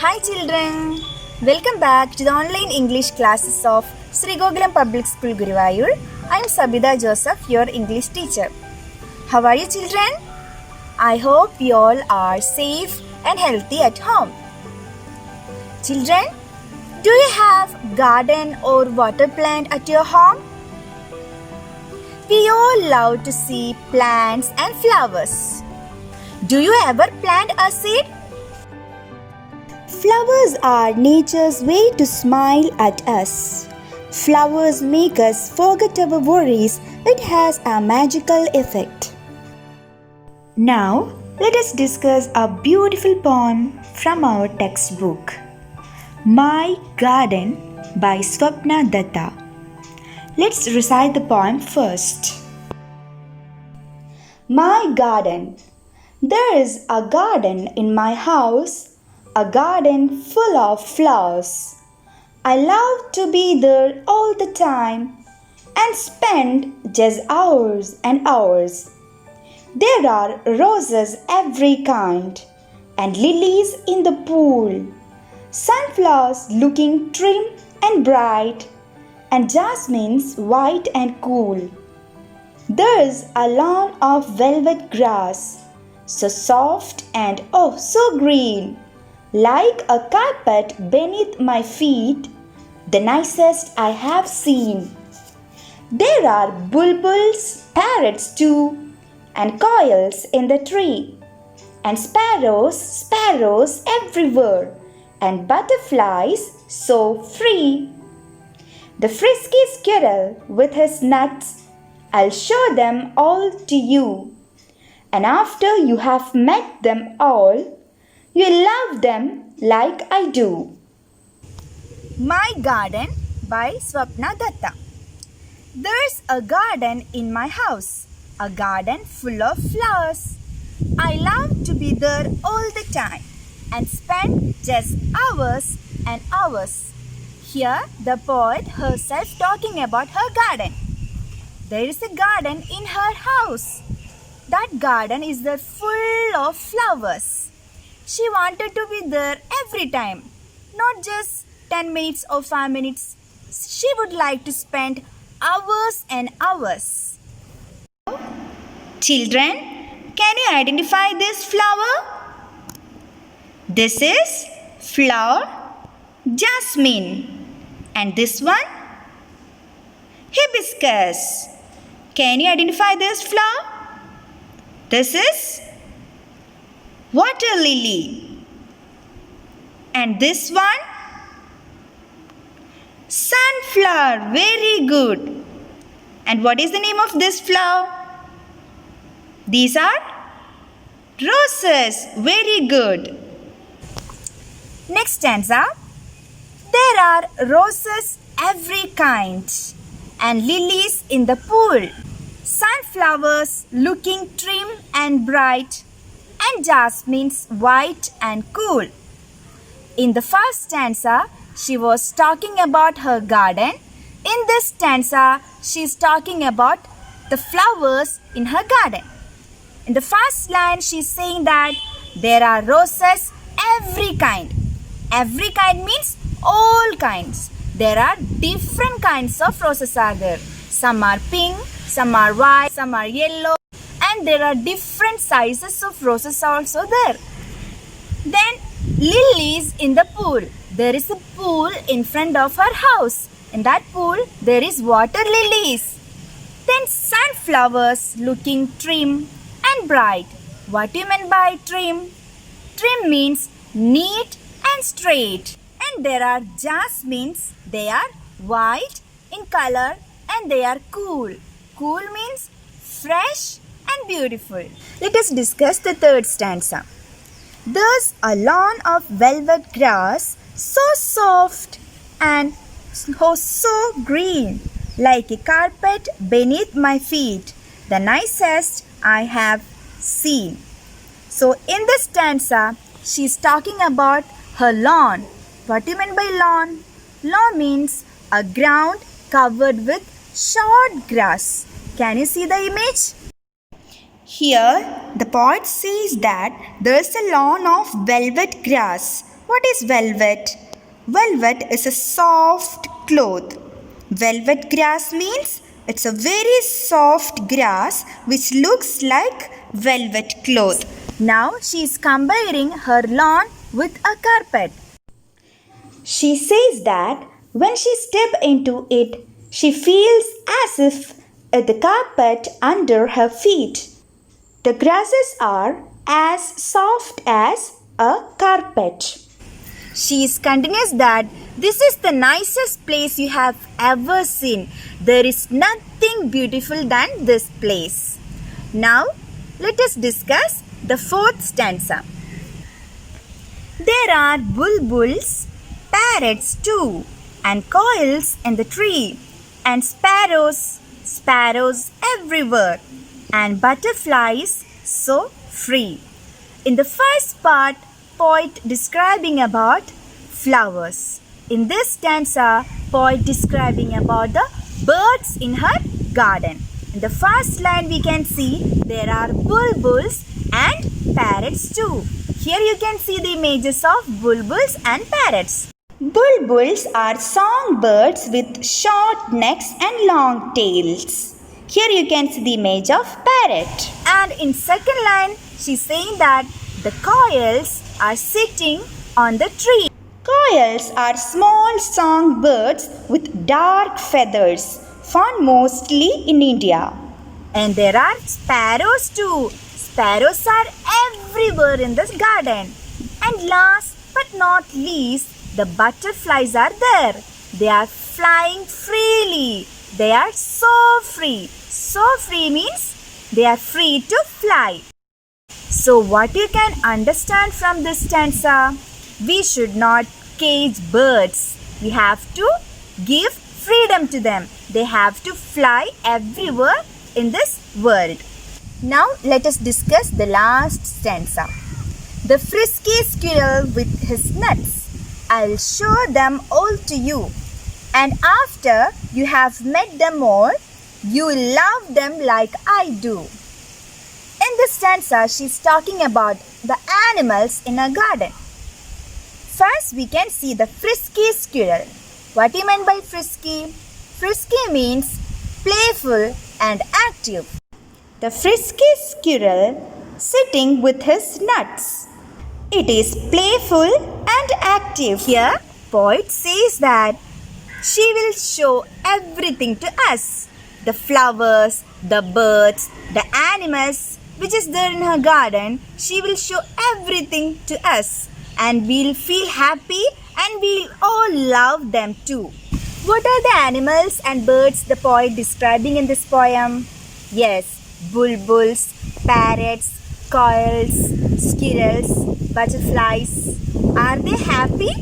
Hi children, welcome back to the online English classes of Sri Gokulam Public School Guruvayur. I am Sabida Joseph, your English teacher. How are you children? I hope you all are safe and healthy at home. Children, do you have garden or water plant at your home? We all love to see plants and flowers. Do you ever plant a seed? Flowers are nature's way to smile at us. Flowers make us forget our worries. It has a magical effect. Now, let us discuss a beautiful poem from our textbook. My Garden by Swapna Datta. Let's recite the poem first. My garden. There is a garden in my house. A garden full of flowers. I love to be there all the time and spend just hours and hours. There are roses every kind and lilies in the pool, sunflowers looking trim and bright, and jasmines white and cool. There's a lawn of velvet grass, so soft and oh so green. Like a carpet beneath my feet, the nicest I have seen. There are bulbuls, parrots too, and coils in the tree, and sparrows everywhere, and butterflies so free. The frisky squirrel with his nuts, I'll show them all to you, and after you have met them all, you'll love them like I do. My Garden by Swapna Datta. There's a garden in my house, a garden full of flowers. I love to be there all the time and spend just hours and hours. Here the poet herself talking about her garden. There is a garden in her house. That garden is there full of flowers. She wanted to be there every time, not just 10 minutes or 5 minutes. She would like to spend hours and hours. Children, can you identify this flower? This is flower jasmine. And this one? Hibiscus. Can you identify this flower? This is water lily. And this one? Sunflower. Very good. And what is the name of this flower? These are roses. Very good. Next stanza. There are roses every kind and lilies in the pool, sunflowers looking trim and bright, and jasmines white and cool. In the first stanza, she was talking about her garden. In this stanza, she is talking about the flowers in her garden. In the first line, she is saying that there are roses every kind. Every kind means all kinds. There are different kinds of roses are there. Some are pink, some are white, some are yellow. And there are different sizes of roses also there. Then lilies in the pool. There is a pool in front of her house. In that pool there is water lilies. Then sunflowers looking trim and bright. What do you mean by trim? Trim means neat and straight. And there are jasmines. They are white in color and they are cool. Cool means fresh and beautiful. Let us discuss the third stanza. There's a lawn of velvet grass, so soft and so green, like a carpet beneath my feet, the nicest I have seen. So in this stanza, she is talking about her lawn. What do you mean by lawn? Lawn means a ground covered with short grass. Can you see the image? Here, the poet says that there is a lawn of velvet grass. What is velvet? Velvet is a soft cloth. Velvet grass means it's a very soft grass which looks like velvet cloth. Now she is comparing her lawn with a carpet. She says that when she steps into it, she feels as if the carpet under her feet. The grasses are as soft as a carpet. She continues that this is the nicest place you have ever seen. There is nothing beautiful than this place. Now, let us discuss the fourth stanza. There are bulbuls, parrots too, and quails in the tree, and sparrows everywhere, and butterflies so free. In the first part, poet describing about flowers. In this stanza, poet describing about the birds in her garden. In the first line we can see there are bulbuls and parrots too. Here you can see the images of bulbuls and parrots. Bulbuls are songbirds with short necks and long tails. Here you can see the image of parrot. And in second line, she's saying that the quails are sitting on the tree. Quails are small songbirds with dark feathers, found mostly in India. And there are sparrows too. Sparrows are everywhere in this garden. And last but not least, the butterflies are there. They are flying freely. They are so free. So free means they are free to fly. So what you can understand from this stanza? We should not cage birds. We have to give freedom to them. They have to fly everywhere in this world. Now let us discuss the last stanza. The frisky squirrel with his nuts. I'll show them all to you. And after you have met them all, you will love them like I do. In this stanza, she's talking about the animals in a garden. First, we can see the frisky squirrel. What do you mean by frisky? Frisky means playful and active. The frisky squirrel sitting with his nuts. It is playful and active. Here, poet says that she will show everything to us. The flowers, the birds, the animals which is there in her garden, she will show everything to us. And we'll feel happy and we'll all love them too. What are the animals and birds the poet describing in this poem? Yes, bulbuls, parrots, quails, squirrels, butterflies. Are they happy?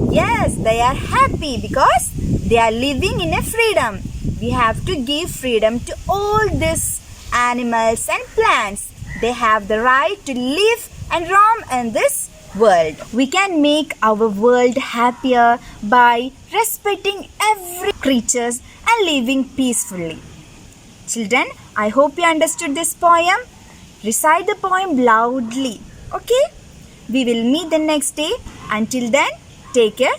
Yes, they are happy because they are living in a freedom. We have to give freedom to all these animals and plants. They have the right to live and roam in this world. We can make our world happier by respecting every creature and living peacefully. Children, I hope you understood this poem. Recite the poem loudly. Okay? We will meet the next day. Until then, take care.